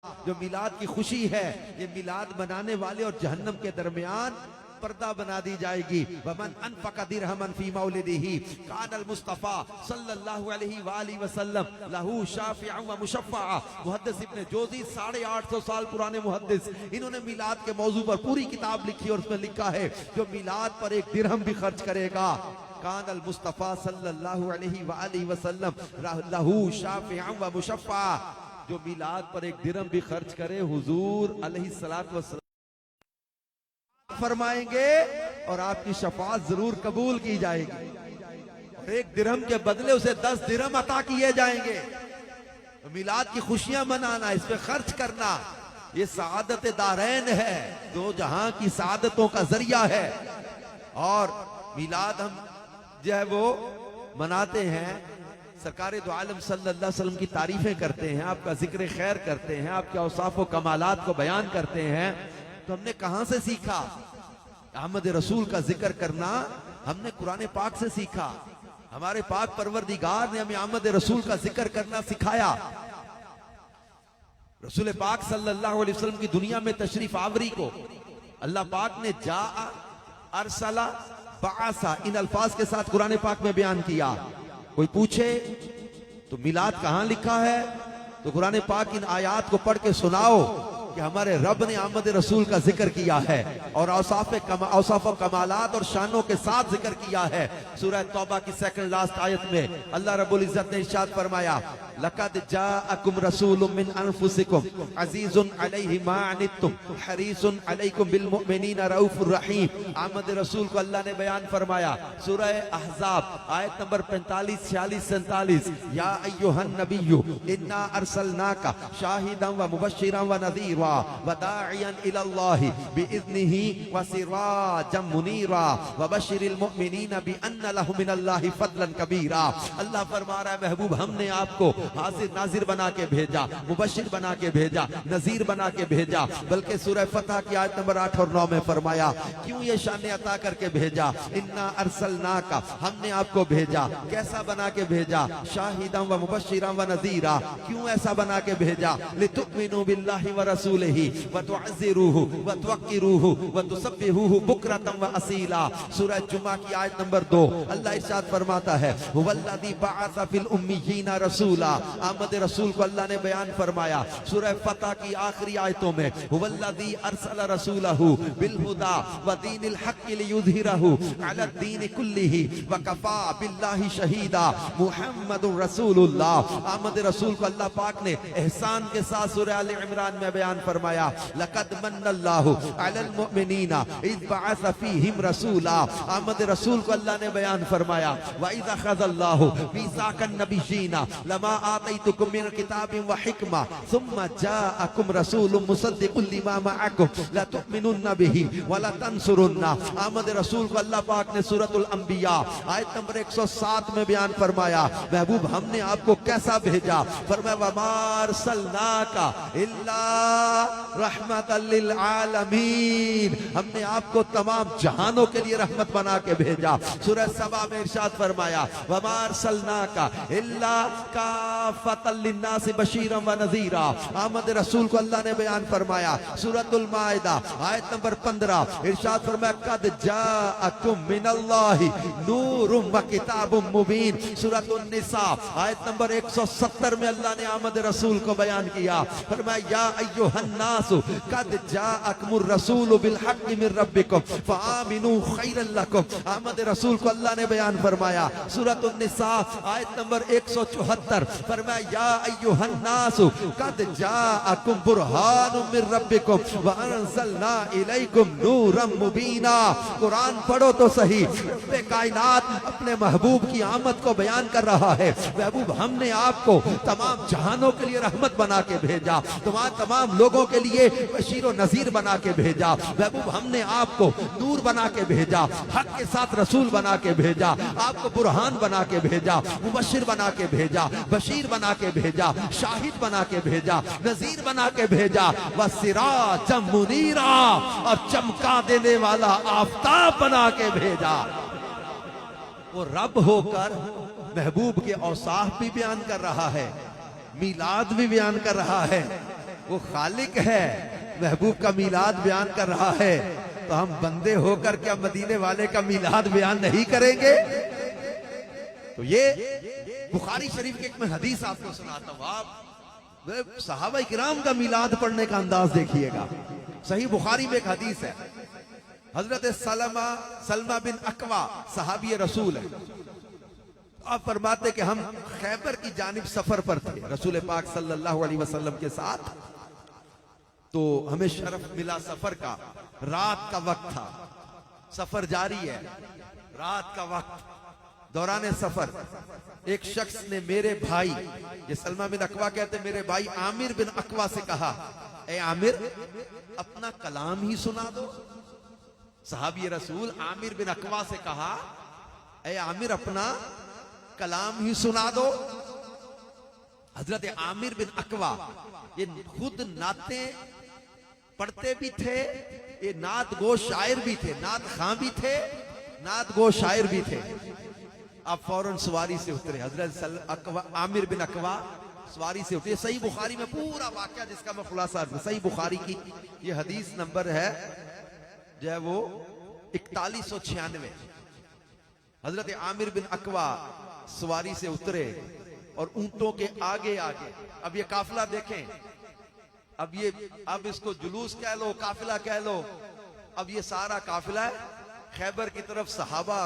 जो मिलाद की खुशी है, ये मिलाद बनाने वाले और जहन्नम के दरमियान पर्दा बना दी जाएगी। वमन अनफक़ दिरहमन फी मौलिदिही कानल मुस्तफ़ा सल्लल्लाहु अलैहि वसल्लम लहू शाफ़िअन व मुशफ़्फ़अ। मुहद्दिस इब्न जोज़ी 850 साल पुराने मुहद्दिस, इन्होंने मिलाद के मौजू पर पूरी किताब लिखी और उसमें लिखा है जो मिलाद पर एक दिरहम भी खर्च करेगा, कानल मुस्तफ़ा सल्लल्लाहु अलैहि वसल्लम लहू शाफ़िअन व मुशफ़्फ़अ। जो मिलाद पर एक दिरहम भी खर्च करे, हुजूर अलैहिस्सलातु वस्सलाम फरमाएंगे और आपकी शफाअत जरूर कबूल की जाएगी और एक दिरहम के बदले उसे 10 दिरहम अता किए जाएंगे। तो मिलाद की खुशियां मनाना, इस पे खर्च करना, ये सआदत दारैन है, दो जहां की सआदतों का जरिया है। और मिलाद हम जो है वो मनाते हैं, सरकार दो आलम सल्लल्लाहु अलैहि वसल्लम की तारीफें करते हैं, आपका जिक्र खैर करते हैं, आपके औसाफ व कमालात को बयान करते हैं। तो हमने कहां से सीखा? अहमद रसूल का जिक्र करना हमने कुरान पाक से सीखा। हमारे पाक परवरदिगार ने हमें अहमद रसूल का जिक्र करना सिखाया। रसूल पाक सल्लल्लाहु अलैहि वसल्लम की दुनिया में तशरीफ आवरी को अल्लाह पाक ने जा अरसला बासा इन अल्फाज के साथ कुरान पाक में बयान किया। कोई पूछे तो मिलाद कहां लिखा है, तो कुरान पाक इन आयात को पढ़ के सुनाओ कि हमारे रब ने अहमद रसूल का जिक्र किया है और औसाफ कमालात और शानों के साथ जिक्र किया है। सूरह तौबा की सेकंड लास्ट आयत में अल्लाह रब्बुल इज्जत ने इरशाद फरमाया, लक़द जाअकुम रसूलुम मिन अनफुसिकुम अज़ीज़ुन अलैहि मा अनित्तुम हरीसुन अलैकुम बिल मुमिनीना रऊफुर रहीम। अहमद रसूल को अल्लाह ने बयान फरमाया सूरह अहज़ाब आयत नंबर 45, 46, 47, या अय्युहन नबिय्यु इन्ना अरसलनाका शाहिदन व मुबश्शिरन व नज़ीरा व दाइयन इलल्लाहि बिइज़्निही व सिराजम मुनीरा व बश्शिरिल मुमिनीना बिअन्ना लहुम मिनल्लाहि फज़लन कबीरा। अल्लाह फरमा रहा है, महबूब हमने आपको हाजिर नाजिर बना के भेजा, मुबश्शिर बना के भेजा, नजीर बना के भेजा। बल्कि सूरह फतह की आयत नंबर 8 और 9 में फरमाया, क्यों ये शान अता करके भेजा, इन्ना अरसलनाका हमने आपको भेजा, कैसा बना के भेजा, शाहिदन व मुबश्शिरन व नजीरा, क्यों ऐसा बना के भेजा, लितुमिनु बिल्लाहि व रसूलिही व तुअज़्ज़िरूहु व तुवक्किरूहु व तुसब्बिहुहु बुक्रतन व असीला। सूरह जुमा की आयत नंबर 2 अल्लाह इरशाद फरमाता है, हुवल्लज़ी बअस फिल उम्मियीना रसूला। अहमद रसूल को अल्लाह ने बयान फरमाया सूरह फतह की आखिरी आयतों में, हुवल्लज़ी अरसला रसूलहु बिल हुदा व दीनिल हक़्क़ि लियुज़हिरहु अला दीन कुल्लिही व कफ़ा बिल्लाहि शहीदा मुहम्मदुर रसूलुल्लाह। अहमद रसूल को अल्लाह पाक ने एहसान के साथ सूरह आल इमरान में बयान फरमाया, लक़द मन्नल्लाहु अलल मुमिनीना इज़ बअस फ़ीहिम रसूला। अहमद रसूल को अल्लाह ने बयान फरमाया, व इज़ अख़ज़ल्लाहु मीसाक़न नबिय्यीना लमा आतैतुकुम मिन किताबिन व हिकमा सुम्मा जाअकुम रसूलुम मुसद्दिकुल लिमा मअकुम लतुमिनुन्ना बिही व लतंसुरुन्ना। अहमद रसूल को अल्लाह पाक ने सूरतुल अंबिया आयत नंबर 107 में बयान फरमाया, महबूब हमने आपको कैसा भेजा, फरमाया वमा अरसलनाका इल्ला रहमतल लिल आलमीन, हमने आपको तमाम जहानों के लिए रहमत बना के भेजा। सूरह सबा में इरशाद फरमाया, वमा अरसलनाका इल्ला काफ़तल लिन्नास बशीरन व नज़ीरा। अहमद रसूल को अल्लाह ने बयान फरमाया सूरतुल माइदा आयत नंबर 15 इरशाद फरमाया, कद जाअकुम मिनल्लाहि नूरुम व किताबुम मुबीन। सूरतुन निसा आयत नंबर 170 में अल्लाह ने अहमद रसूल को बयान किया, फरमाया या अय्युहन नासु कद जाअकुमुर रसूलु बिल हक़्क़ि मिर रब्बिकुम फ़आमिनू खैरन लकुम। अहमद रसूल को अल्लाह ने बयान फरमाया सूरतुन निसा आयत नंबर 174, फरमाया या अय्युहन नासु कद जाअकुम बुरहानुम मिर रब्बिकुम व अनज़लना इलैकुम नूरम मुबीना। कुरान पढ़ो तो सही, रब्बे कायनात अपने महबूब की आमद को बयान कर रहा है। महबूब हमने आपको तमाम जहानों के लिए रहमत बना के भेजा, तमाम लोगों के लिए बशीर व नज़ीर बना के भेजा। महबूब हमने आपको नूर बना के भेजा, हक के साथ रसूल बना के भेजा, आपको बुरहान बना के भेजा, मुबश्शिर बना के भेजा, बशीर बना के भेजा, शाहिद बना के भेजा, नजीर बना के भेजा, व सिराजम मुनीरा, और चमका देने वाला आफताब बना के भेजा। वो रब होकर महबूब के औसाफ भी बयान कर रहा है, मिलाद भी बयान कर रहा है, वो खालिक है, महबूब का मीलाद बयान कर रहा है, तो हम बंदे होकर क्या मदीने वाले का मीलाद बयान नहीं करेंगे? तो ये बुखारी शरीफ की एक मैं हदीस आपको सुनाता हूं। आप सहाबा किराम का मीलाद पढ़ने का अंदाज देखिएगा। सही बुखारी में एक हदीस है, हजरत सलमा बिन अकवा सहाबी रसूल है। आप फरमाते कि हम खैबर की जानिब सफर पर थे रसूल पाक सल्लल्लाहु अलैहि वसल्लम के साथ। तो हमें शरफ मिला सफर का, रात का वक्त था, सफर जारी है, रात का वक्त, दौरान सफर एक शख्स ने मेरे भाई, ये सलमा बिन अकवा कहते, मेरे भाई आमिर बिन अकवा से कहा, ए आमिर अपना कलाम ही सुना दो। सहाबी रसूल आमिर बिन अकवा से कहा, ए आमिर अपना कलाम ही सुना दो। हजरत आमिर बिन अकवा ये खुद नाते पढ़ते भी थे, ये नात गो शायर भी थे, नात खां भी थे, नात गो शायर भी थे। आप फौरन सवारी से उतरे, हजरत आमिर बिन अकवा सवारी से उतरे। सही बुखारी में पूरा वाकया जिसका मैं खुलासा, सही बुखारी की ये हदीस नंबर है जो है वो 4196। हजरत आमिर बिन अकवा सवारी से उतरे और ऊंटों के आगे आगे, अब ये काफिला देखें, अब इसको जुलूस कह लो, काफिला कह लो, अब ये सारा काफिला है, खैबर की तरफ सहाबा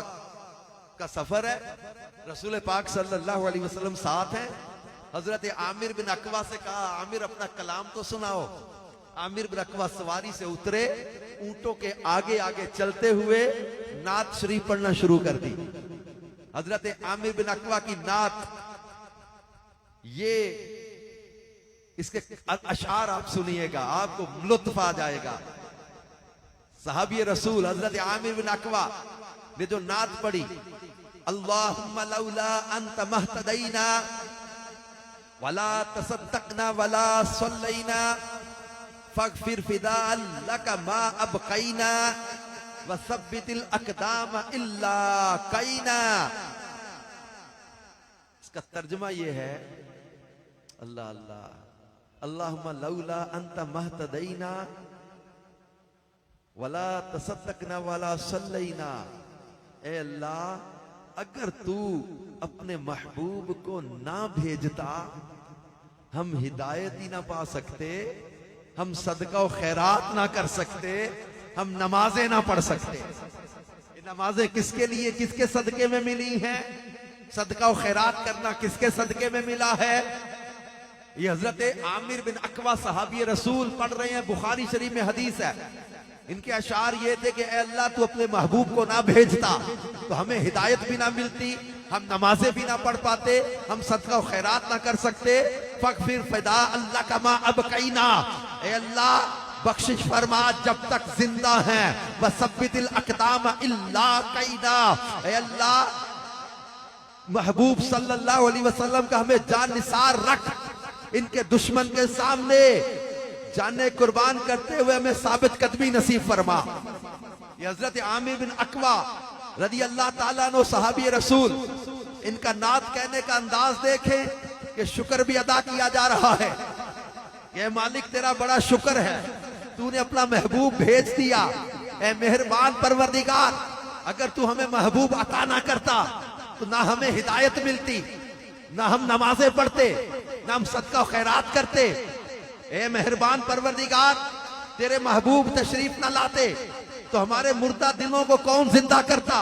का सफर है, रसूल पाक सल्लल्लाहु अलैहि वसल्लम साथ हैं। हजरत आमिर बिन अकवा से कहा, आमिर अपना कलाम तो सुनाओ। आमिर बिन अकवा सवारी से उतरे, ऊंटों के आगे आगे चलते हुए नात शरीफ पढ़ना शुरू कर दी। हजरत आमिर बिन अकवा की नात, ये इसके अशार आप सुनिएगा, आपको लुत्फ आ जाएगा। सहाबी रसूल हजरत आमिर बिन अकवा ने जो नात पढ़ी, अल्लाहुम्मा लौला अंत महतदैना वला तसद्दकना वला सल्लैना फगफिर फिदाल लका मा अबकैना वसब्बितिल अकदाम इल्ला कैना। इसका तर्जुमा ये है, अल्लाह अल्लाह, अल्लाहुम्मा लौला अंत महतदैना वला तसद्दकना वला सल्लैना, ए अल्लाह अगर तू अपने महबूब को ना भेजता हम हिदायत ही ना पा सकते, हम सदका और खैरात ना कर सकते, हम नमाजें ना पढ़ सकते। ये नमाजें किसके लिए, किसके सदके में मिली हैं? सदका और खैरात करना किसके सदके में मिला है? ये हजरत आमिर बिन अकवा सहाबी रसूल पढ़ रहे हैं, बुखारी शरीफ में हदीस है। इनके अशार ये थे कि अल्लाह तू अपने महबूब को ना भेजता तो हमें हिदायत भी ना मिलती, हम नमाजें भी ना पढ़ पाते, हम सदका और खैरात ना कर सकते। फगफिर फिदा अल्लाह का मा अब कैना, ए अल्लाह बख्शिश फरमा जब तक जिंदा हैं, वसब्बितिल अकदाम इल्ला कैना, ए अल्लाह महबूब सल्लल्लाहु अलैहि वसल्लम का हमें जान निसार रख, इनके दुश्मन के सामने जाने कुर्बान करते हुए हमें साबित कदमी नसीब फरमा। ये हजरत आमिर बिन अकवा रदी अल्लाह ताला नो सहाबी रसूल, इनका नात कहने का अंदाज देखें कि शुक्र भी अदा किया जा रहा है। ये मालिक तेरा बड़ा शुक्र है, तूने अपना महबूब भेज दिया। ए मेहरबान परवरदिगार, अगर तू हमें महबूब अता ना करता तो ना हमें हिदायत मिलती, ना हम नमाजें पढ़ते, ना हम सदका खैरात करते। ए मेहरबान परवरदिगार, तेरे महबूब तशरीफ ना लाते तो हमारे मुर्दा दिलों को कौन जिंदा करता?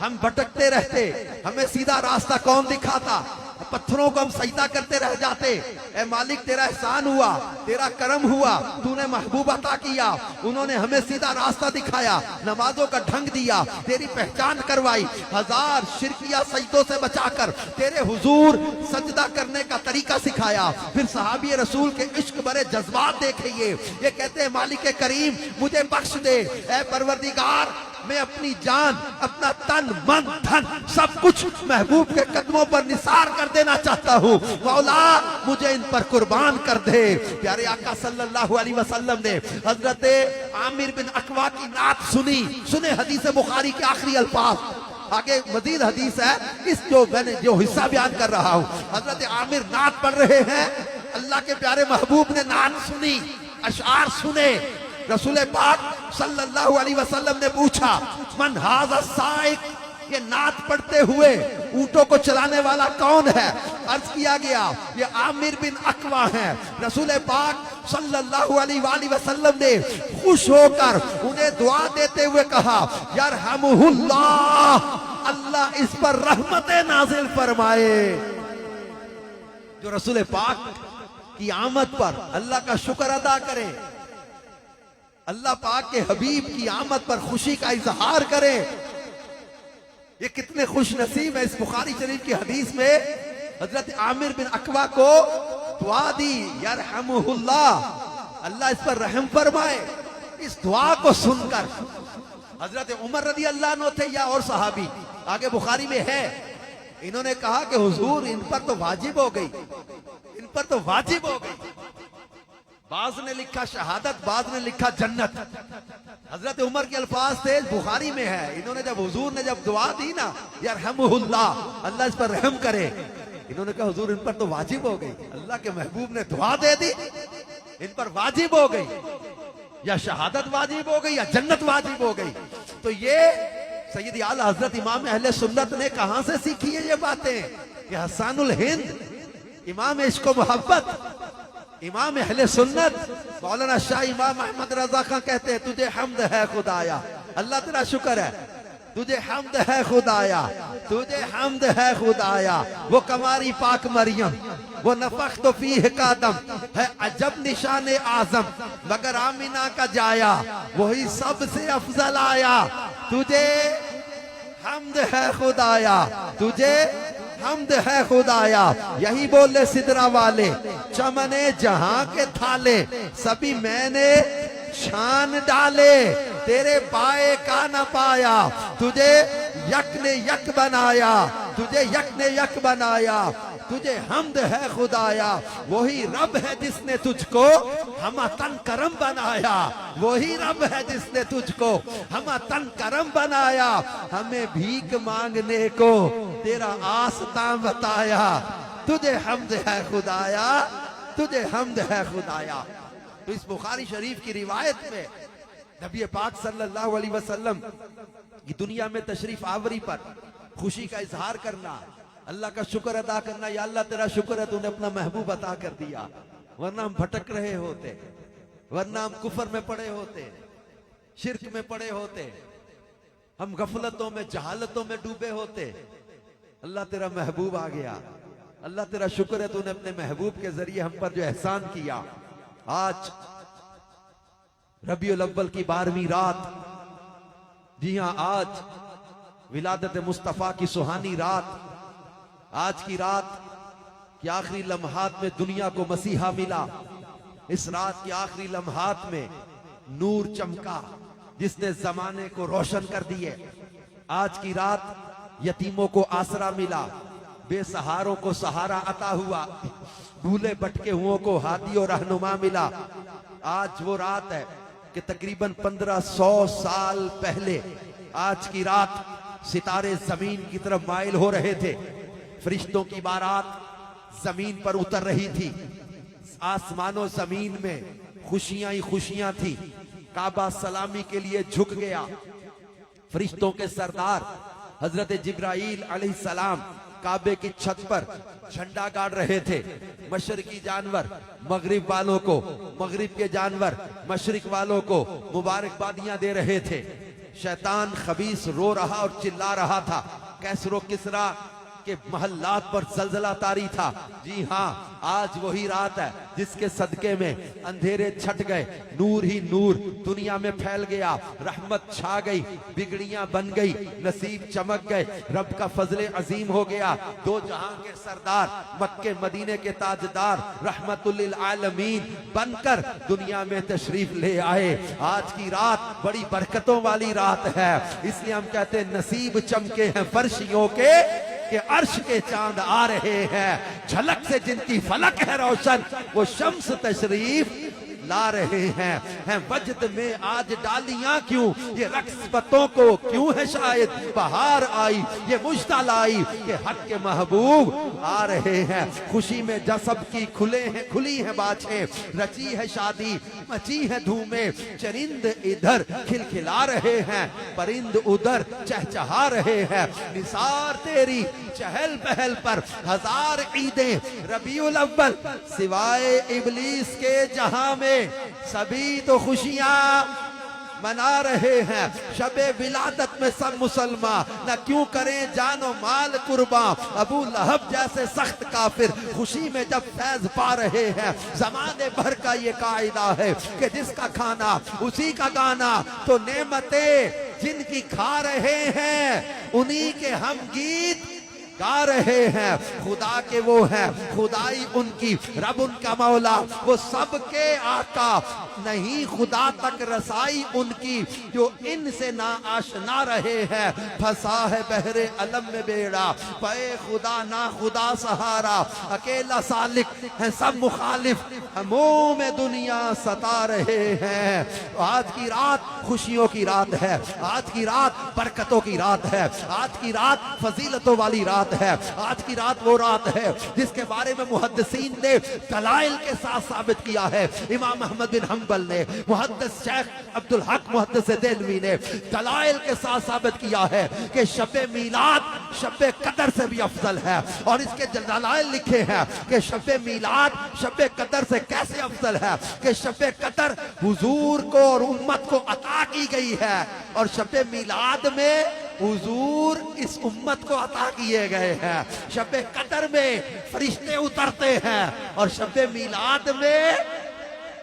हम भटकते रहते, हमें सीधा रास्ता कौन दिखाता? पत्थरों को हम सजदा करते रह जाते। ए मालिक तेरा एहसान हुआ, तेरा करम हुआ, तूने महबूब अता किया, उन्होंने हमें सीधा रास्ता दिखाया, नमाजों का ढंग दिया, तेरी पहचान करवाई, हजार शिरकिया सजदों से बचाकर तेरे हुजूर सजदा करने का तरीका सिखाया। फिर सहाबी रसूल के इश्क भरे जज्बात देखिए, ये कहते हैं मालिक करीम मुझे बख्श दे, ए परवरदिगार मैं अपनी जान, अपना तन, मन, धन सब कुछ महबूब के कदमों पर निसार कर देना चाहता हूँ। मौला मुझे इन पर कुर्बान कर दे। प्यारे आका सल्लल्लाहु अलैहि वसल्लम ने हजरत आमिर बिन अकवा की नात सुनी। सुने हदीस बुखारी के आखिरी अल्फाज, आगे मजीद हदीस है, इस जो मैंने जो हिस्सा बयान कर रहा हूँ। हजरत आमिर नात पढ़ रहे हैं, अल्लाह के प्यारे महबूब ने नात सुनी, अशआर सुने। रसूल पाक सल्लल्लाहु अलैहि वसल्लम ने पूछा, मन हाज़ा साइक, ये नात पढ़ते हुए ऊंटों को चलाने वाला कौन है? अर्ज किया गया ये आमिर बिन अकवा है। रसूल पाक सल्लल्लाहु अलैहि वसल्लम ने खुश होकर उन्हें दुआ देते हुए कहा, यरहमुहुल्लाह, अल्लाह इस पर रहमतें नाजिल फरमाए। जो रसूल पाक की आमद पर अल्लाह का शुक्र अदा करे, अल्लाह पाक के हबीब की आमद पर खुशी का इजहार करे, ये कितने खुश नसीब है। इस बुखारी शरीफ की हदीस में हजरत आमिर बिन अकवा को दुआ दी, यरहमुहुल्लाह, अल्लाह इस पर रहम फरमाए। इस दुआ को सुनकर हजरत उमर रदी अल्लाह अन्हु थे या और सहाबी, आगे बुखारी में है, इन्होंने कहा कि हुजूर इन पर तो वाजिब हो गई, इन पर तो वाजिब हो गई। बाज ने लिखा शहादत, बाज ने लिखा जन्नत। हजरत उमर के अल्फाज थे, बुखारी में है। इन्होंने जब हुजूर ने जब दुआ दी ना, यरहमुहुल्लाह, अल्लाह इस पर रहम करे, इन्होंने कहा हुजूर इन पर तो वाजिब हो गई। अल्लाह के महबूब ने दुआ दे दी, इन पर वाजिब हो गई, या शहादत वाजिब हो गई या जन्नत वाजिब हो गई। तो ये सैयद आला हजरत इमाम अहले सुन्नत ने कहां से सीखी है ये बातें? ये हसानुल हिंद इमाम इश्क व मोहब्बत, इमाम अहले सुन्नत मौलाना शाह इमाम अहमद रजा खां कहते हैं, तुझे हम्द है खुदाया, अल्लाह तेरा शुक्र है, तुझे हम्द है खुदाया, तुझे हम्द है खुदाया। वो कमारी पाक मरियम, वो नफख तो फीह का दम है अजब निशान आजम, मगर आमिना का जाया वही सबसे अफजल आया। तुझे हम्द है खुदाया, तुझे हम्द है खुदाया। यही बोले सिदरा वाले, चमने जहां के थाले सभी मैंने शान डाले, तेरे पाए का न पाया, तुझे यक ने यक बनाया, तुझे यक ने यक बनाया। तुझे हम्द है खुदाया, वही रब है जिसने तुझको हम तन करम बनाया, वही रब है जिसने तुझको हम तन करम बनाया। हमें भीख मांगने को तेरा आस्ता बताया, तुझे हम्द है खुदाया, तुझे हम्द है खुदाया। तो इस बुखारी शरीफ की रिवायत में नबी पाक सल्लल्लाहु अलैहि वसल्लम की दुनिया में तशरीफ आवरी पर खुशी का इजहार करना, अल्लाह का शुक्र अदा करना, या अल्लाह तेरा शुक्र है तूने अपना महबूब अता कर दिया, वरना हम भटक रहे होते, वरना हम कुफर में पड़े होते, शिर्क में पड़े होते, हम गफलतों में जहालतों में डूबे होते। अल्लाह तेरा महबूब आ गया, अल्लाह तेरा शुक्र है तूने अपने महबूब के जरिए हम पर जो एहसान किया। आज रबीउल अव्वल की 12वीं रात, जी हां आज विलादत मुस्तफा की सुहानी रात, आज की रात के आखिरी लम्हात में दुनिया को मसीहा मिला। इस रात के आखिरी लम्हात में नूर चमका जिसने जमाने को रोशन कर दिए। आज की रात यतीमों को आसरा मिला, बेसहारों को सहारा अता हुआ, भूले भटके हुओं को हादी और रहनुमा मिला। आज वो रात है कि तकरीबन 1500 साल पहले आज की रात सितारे जमीन की तरफ माइल हो रहे थे, फरिश्तों की बारात जमीन पर उतर रही थी, आसमानों जमीन में खुशियां ही खुशियां थी। काबा सलामी के लिए झुक गया, फरिश्तों के सरदार हजरत जिब्राइल अलैहिस्सलाम काबे की छत पर झंडा गाड़ रहे थे। मशरकी जानवर मगरिब वालों को, मगरिब के जानवर मशरिक वालों को मुबारकबादियां दे रहे थे। शैतान खबीस रो रहा और चिल्ला रहा था, कैसरो किसरा के महल्लात पर जलजला तारी था। जी हां, आज वही रात है जिसके सदके में अंधेरे छट गए, नूर ही नूर दुनिया में फैल गया, रहमत छा गई, बिगड़ियां बन गई, नसीब चमक गए, रब का फजले अजीम हो गया। दो जहां के सरदार, मक्के मदीने के ताजदार, रहमतुल लिल आलमीन बनकर दुनिया में तशरीफ ले आए। आज की रात बड़ी बरकतों वाली रात है, इसलिए हम कहते हैं नसीब चमके हैं फर्शियों के अर्श के चांद आ रहे हैं, झलक से जिनकी फलक है रोशन, वो शम्स तशरीफ ला रहे हैं वजद में आज डालियां क्यों, ये रक्स पत्तों को क्यों है शायद बहार आई, ये मुश्ता लाई कि हक के महबूब आ रहे हैं। खुशी में जसब की खुली है बाछें, रची है शादी मची है धूमें, चरिंद इधर खिलखिला रहे हैं, परिंद उधर चहचहा रहे हैं। निसार तेरी चहल पहल पर हजार ईदें रबीउल अव्वल, सिवाय इबलीस के जहां में सभी तो खुशियां मना रहे हैं। शबे विलादत में सब मुसलमान न क्यों करें जानो माल कुर्बा, अबू लहब जैसे सख्त काफिर खुशी में जब फैज पा रहे हैं। जमाने भर का ये कायदा है कि जिसका खाना उसी का गाना, तो नेमतें जिनकी खा रहे हैं उन्हीं के हम गीत गा रहे हैं। खुदा के वो हैं, खुदाई उनकी, रब उनका मौला, वो सबके आका, नहीं खुदा तक रसाई उनकी, जो इनसे ना आशना रहे हैं। फंसा है बहरे अलम में बेड़ा, पे खुदा ना खुदा सहारा, अकेला सालिक है सब मुखालिफ, हमों में दुनिया सता रहे हैं। आज की रात खुशियों की रात है, आज की रात बरकतों की रात है, आज की रात फजीलतों वाली रात है। आज की रात वो रात है जिसके बारे में मुहद्दिसीन ने दलाइल के साथ साबित किया है। इमाम अहमद बिन हंबल ने, मुहद्दिस शेख अब्दुल हक मुहद्दिस देलवी ने दलाइल के साथ साबित किया है कि शब मीलाद शब कदर से भी अफजल है। और इसके दलाइल लिखे हैं कि शब मीलाद शब कदर से कैसे अफजल है कि शब कदर हुजूर को और उम्मत को अता की गई है, और शब मीलाद में हुजूर इस उम्मत को अता किए गए हैं। शब कदर में फरिश्ते उतरते हैं और शब मीलाद में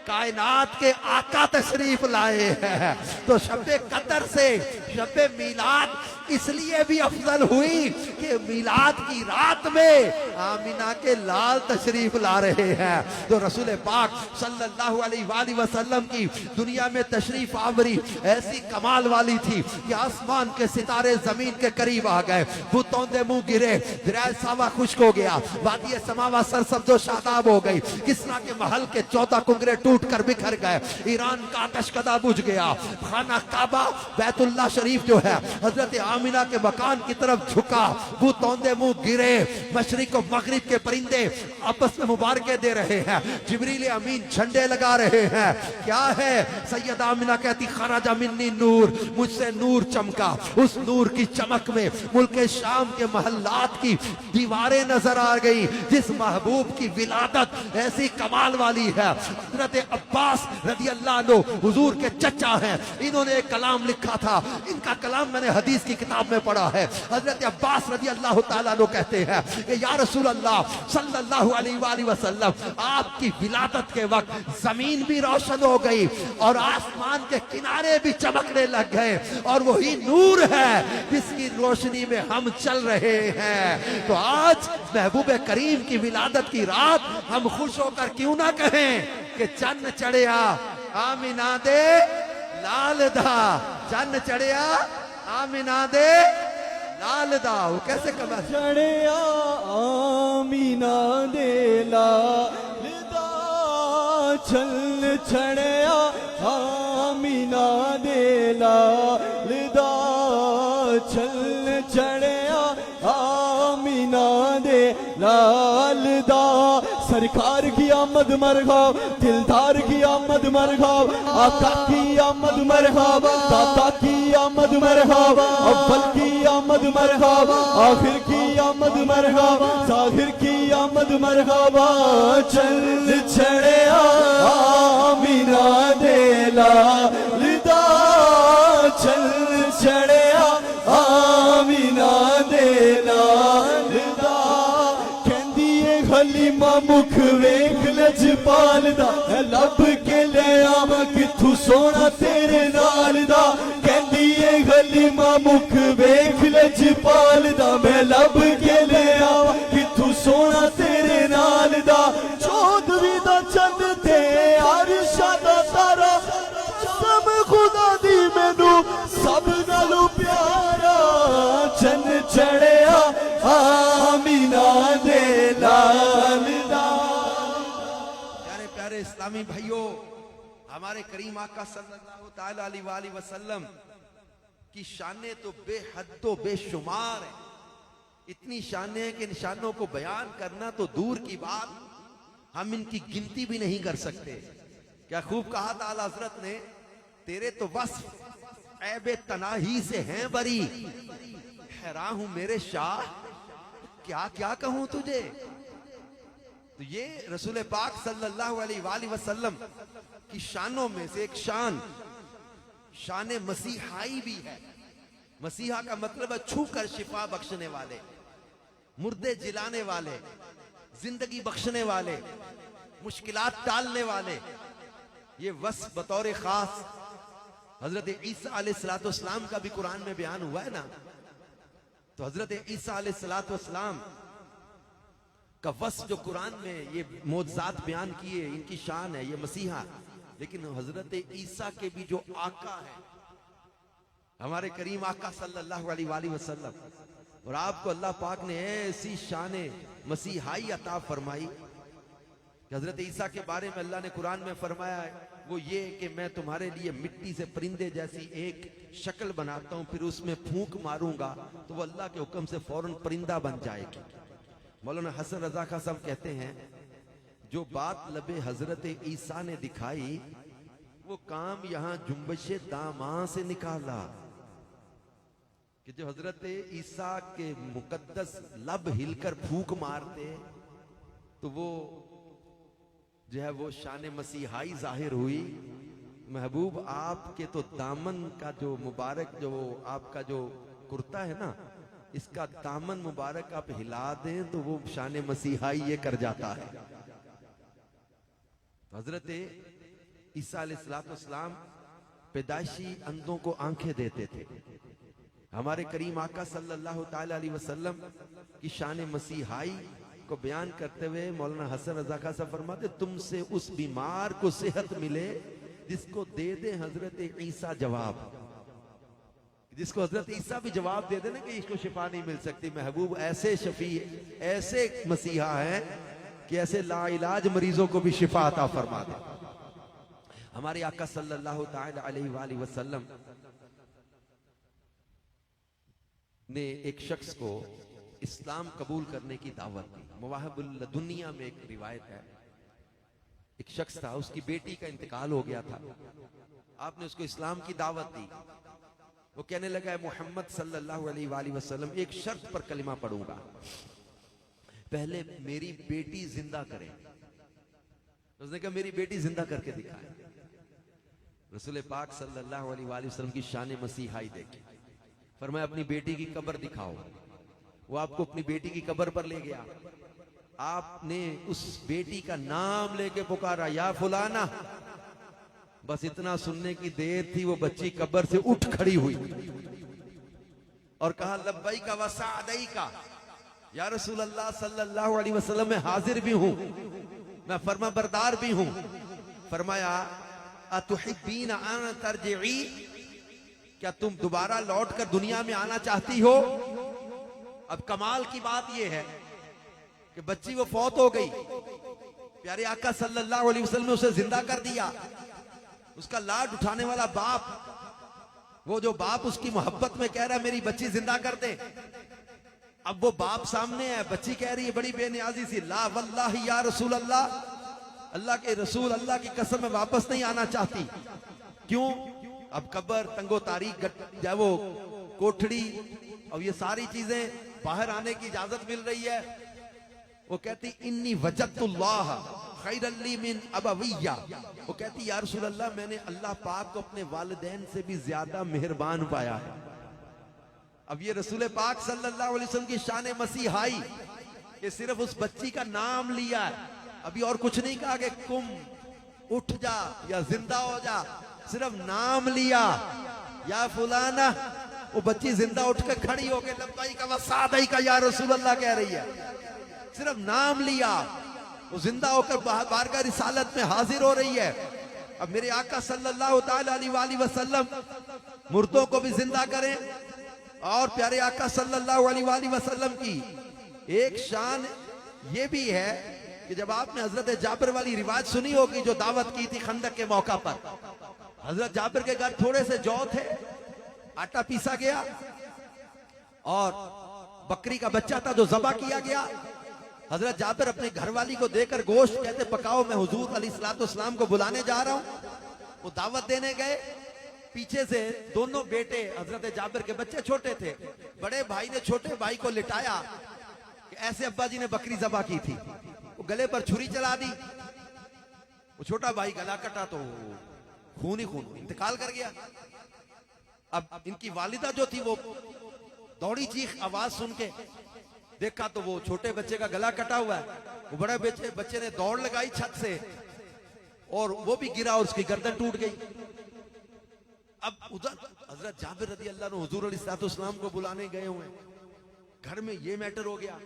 कायनात के आका तशरीफ लाए हैं। तो शब कदर से शब मीलाद इसलिए भी अफजल हुई कि मीलाद की रात में आमिना के लाल तशरीफ ला रहे हैं। तो रसूल पाक सल्लल्लाहु अलैहि वसल्लम की दुनिया में तशरीफ आवरी ऐसी कमाल वाली थी कि आसमान के सितारे जमीन के करीब आ गए, बुतौंदे मुंह गिरे, दरिया सावा खुश्क हो गया, वादी समावा सरसब्ज़ो शादाब हो गई, किस्रा के महल के 14 कुंगरे टूट कर बिखर गए, ईरान का आतशकदा बुझ गया, खाना काबा बैतुल्लाह शरीफ जो है हजरत आमिना के मकान की तरफ झुका, बुतौंदे मुंह गिरे, मशरिक और मगरिब के परिंदे आपस में मुबारके दे रहे हैं, जिब्रील अमीन झंडे लगा रहे हैं। क्या है? सैयदा आमिना कहती खराजा मिन्नी नूर, मुझसे नूर चमका। उस नूर की चमक में मुल्क शाम के महल्लात की दीवारें नजर आ गई। जिस महबूब की विलादत ऐसी कमाल वाली है, हजरत अब्बास रज़ी अल्लाह अन्हु हुजूर के चचा हैं, इन्होंने एक कलाम लिखा था, इनका कलाम मैंने हदीस की किताब में पढ़ा है। हजरत अब्बास रज़ी अल्लाह तआला अन्हु कहते हैं कि या रसूल अल्लाह सल्लल्लाहु अलैहि वसल्लम, आपकी विलादत के वक्त जमीन भी रोशन हो गई और आसमान के किनारे भी चमकने लग गए, और वही नूर है जिसकी रोशनी में हम चल रहे हैं। तो आज महबूब करीम की विलादत की रात हम खुश होकर क्यों ना कहें कि चन्न चढ़िया आमिना दे लाल दा, चन्न चढ़िया आमिना दे लाल दा। वो कैसे कब चढ़िया आमिना दे लाल दा, चल चढ़िया आमिना दे लाल दा, चल चढ़िया आमिना दे लाल दा। सरकार की आमद मरहब, दिलदार की आमद मरहब, आका की आमद मरहब, दाता की आमद मरहब, अव्वल की आमद मरहब, आखिर की आमद मरहब, जाहिर की आमद मरहब। चल चढ़िया आमिना दे लाल दा, चल चढ़िया आमिना दे लाल दा। हलीमा मुख वेख लजपाल दा, लब के ले आवा किथू सोना तेरे नाल दा। कहंदी ए हलीमा मुख वेख लजपाल दा, मैं लब के ले आवा किथू सोना तेरे नाल दा। चौदहवीं दा चंद ते अरशा दा तारा, सब खुदा दी मैनू सब नालों प्यारा। चन चढ़िया आमिना दे लाल दा। प्यारे प्यारे इस्लामी भाइयों, हमारे करीम आका सल्लल्लाहु ताला अलैहि वसल्लम की शानें तो बेहद बेशुमार है। इतनी शानें हैं कि इन शानों को बयान करना तो दूर की बात, हम इनकी गिनती भी नहीं कर सकते। क्या खूब कहा था आला हजरत ने, तेरे तो वस्फ ऐबे तनाही से हैं बरी, हैरान हूं मेरे शाह क्या क्या कहूं तुझे। तो ये रसूल पाक सल्लल्लाहु अलैहि वसल्लम की शानों में से एक शान शान मसीहाई भी है। मसीहा का मतलब है छू कर शिफा बख्शने वाले, मुर्दे जिलाने वाले, जिंदगी बख्शने वाले, मुश्किलात टालने वाले। ये वस्फ बतौर खास हजरत ईसा अलैहिस्सलाम का भी कुरान में बयान हुआ है ना। तो हजरत ईसा अलैहिस्सलाम का वस्फ जो कुरान में ये मोज़ात बयान किए, इनकी शान है, ये मसीहा। लेकिन हजरत ईसा के भी जो आका है, हमारे करीम आका सल्लल्लाहु अलैहि वसल्लम, और आपको अल्लाह पाक ने ऐसी शान मसीहाई अता फरमाई कि हजरत ईसा के बारे में अल्लाह ने कुरान में फरमाया है वो ये कि मैं तुम्हारे लिए मिट्टी से परिंदे जैसी एक शक्ल बनाता हूं, फिर उसमें फूंक मारूंगा तो वो अल्लाह के हुक्म से फौरन परिंदा बन जाएगी। मौलाना हसन रजा खां साहब कहते हैं जो बात लबे हजरत ईसा ने दिखाई वो काम यहां जुम्बशे दामा से निकाला कि जो हजरत ईसा के मुकद्दस लब हिलकर फूंक मारते तो वो जो है वो शान मसीहाई जाहिर हुई। महबूब आपके तो दामन का जो मुबारक, जो आपका जो कुर्ता है ना, इसका दामन मुबारक आप हिला दें तो वो शान मसीहाई ये कर जाता है। हजरत ईसा अलैहिस्सलाम पैदाइशी अंधों को आंखें देते थे। हमारे करीम आका सल्लल्लाहु ताला अलैहि वसल्लम की शान मसीहाई को बयान करते हुए मौलाना हसन रजा खां साहब फरमाते तुमसे उस बीमार को सेहत मिले जिसको दे दे हजरत ईसा जवाब, जिसको हजरत ईसा भी जवाब दे दे ना कि इसको शिफा नहीं मिल सकती। महबूब ऐसे शफी, ऐसे मसीहा हैं कि ऐसे लाइलाज मरीजों को भी शिफा अता फरमा दे। हमारे आका सल्लल्लाहु ताला अलैहि वसल्लम ने एक शख्स को इस्लाम कबूल करने की दावत दी। मवाहिबुल दुनिया में एक रिवायत है, एक शख्स था, उसकी बेटी का इंतकाल हो गया था। आपने उसको इस्लाम की दावत दी। वो कहने लगा मोहम्मद सल्लल्लाहु अलैहि वसल्लम एक शर्त पर कलिमा पढ़ूंगा, पहले मेरी बेटी जिंदा करे। उसने कहा मेरी बेटी जिंदा करके दिखाए। रसूल पाक सल्लल्लाहु अलैहि वसल्लम की शान मसीहाई देखी, फरमाया अपनी बेटी की कब्र दिखाओ। वो आपको अपनी बेटी की कब्र पर ले गया। आपने उस बेटी का नाम लेके पुकारा या फुलाना। बस इतना सुनने की देर थी, वो बच्ची कब्र से उठ खड़ी हुई और कहा लब्बई का वसादई का, या रसूल अल्लाह सल्लल्लाहु अलैहि वसल्लम मैं हाजिर भी हूं, मैं फर्मा बरदार भी हूं। फरमाया अतुहिब्बीना अन तरजिई, क्या तुम दोबारा लौट कर दुनिया में आना चाहती हो? अब कमाल की बात यह है कि बच्ची वो फौत हो गई, प्यारे आका सल्लल्लाहु अलैहि वसल्लम ने उसे जिंदा कर दिया। उसका लाड उठाने वाला बाप, वो जो बाप उसकी मोहब्बत में कह रहा है मेरी बच्ची जिंदा कर दे, अब वो बाप सामने है, बच्ची कह रही है बड़ी बेनियाजी सी, ला वल्लाही या रसूल अल्लाह, अल्लाह के रसूल, अल्लाह की कसम मैं वापस नहीं आना चाहती। क्यों? अब कब्र, तंगो तारीख, चाहे वो कोठड़ी और ये सारी चीजें, बाहर आने की इजाजत मिल रही है। वो कहती इन्नी वजदतुल्लाह खैरल ली मिन अबविया, वो कहती या रसूल अल्लाह मैंने अल्लाह पाक को अपने वालिदैन से भी ज्यादा मेहरबान पाया है। अब ये रसूल पाक सल्लल्लाहु अलैहि वसल्लम की शान मसीहाई कि सिर्फ उस बच्ची का नाम लिया है, अभी और कुछ नहीं कहा कि कुम उठ जा या जिंदा हो जा, सिर्फ नाम लिया या फुलाना। वो बच्ची जिंदा उठकर खड़ी हो गई, लब्बाई का वसादई का या रसूल अल्लाह कह रही है, सिर्फ नाम लिया, वो जिंदा होकर बारगाह रिसालत में हाजिर हो रही है। अब मेरे आका सल्लल्लाहु ताला अलैहि वसल्लम मुर्दों को भी जिंदा करें, और प्यारे आका सल्लल्लाहु अलैहि वसल्लम की एक शान ये भी है कि जब आपने हजरत जाबिर वाली रिवाज सुनी होगी जो दावत की थी खंदक के मौका पर, हजरत जाबिर के घर थोड़े से जौ थे, आटा पीसा गया और बकरी का बच्चा था जो ज़बा किया गया। हजरत जाबिर अपने घरवाली को देकर गोश्त कहते पकाओ, मैं हुजूर अलैहिस्सलाम को बुलाने जा रहा हूं। वो दावत देने गए, पीछे से दोनों बेटे, हजरत जाबिर के बच्चे छोटे थे, बड़े भाई ने छोटे भाई को लिटाया कि ऐसे अब्बा जी ने बकरी ज़बा की थी। वो गले पर छुरी चला दी, वो छोटा भाई गला कटा तो खून ही खून, इंतकाल कर गया। अब इनकी वालिदा जो थी वो दौड़ी चीख आवाज सुन के, देखा तो वो छोटे बच्चे का गला कटा हुआ है। वो बड़े बच्चे ने दौड़ लगाई छत से और वो भी गिरा और उसकी गर्दन टूट गई। अब उधर हजरत जाबिर रज़ी अल्लाह अन्हु हुजूर अलैहिस्सलाम को बुलाने गए हुए, घर में ये मैटर हो गया।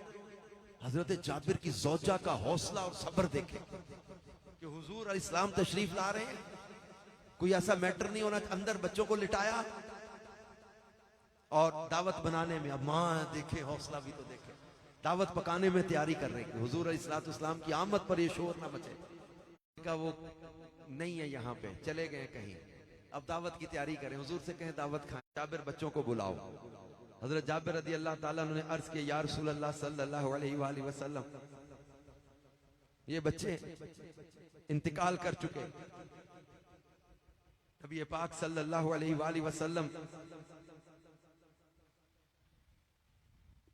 हजरत जाबिर की ज़ौजा का हौसला और सब्र देखे कि हुजूर अलैहिस्सलाम तशरीफ ला रहे हैं, कोई ऐसा मैटर नहीं होना। अंदर बच्चों को लिटाया और दावत बनाने में, अब माँ देखे हौसला भी तो देखे, दावत पकाने में तैयारी कर रहे हैं हुजूर अलैहिस्सलाम की आमद पर ये शोर ना मचे। का वो नहीं है यहाँ पे, चले गए कहीं, अब दावत की तैयारी करें, हुजूर से कहें दावत खाएं। जाबिर बच्चों को बुलाओ। हजरत जाबिर रज़ी अल्लाह ताला अन्हु ने अर्ज किया, या रसूल अल्लाह सल्लल्लाहु अलैहि वसल्लम, ये बच्चे इंतकाल कर चुके, नबी पाक सल्लल्लाहु अलैहि वसल्लम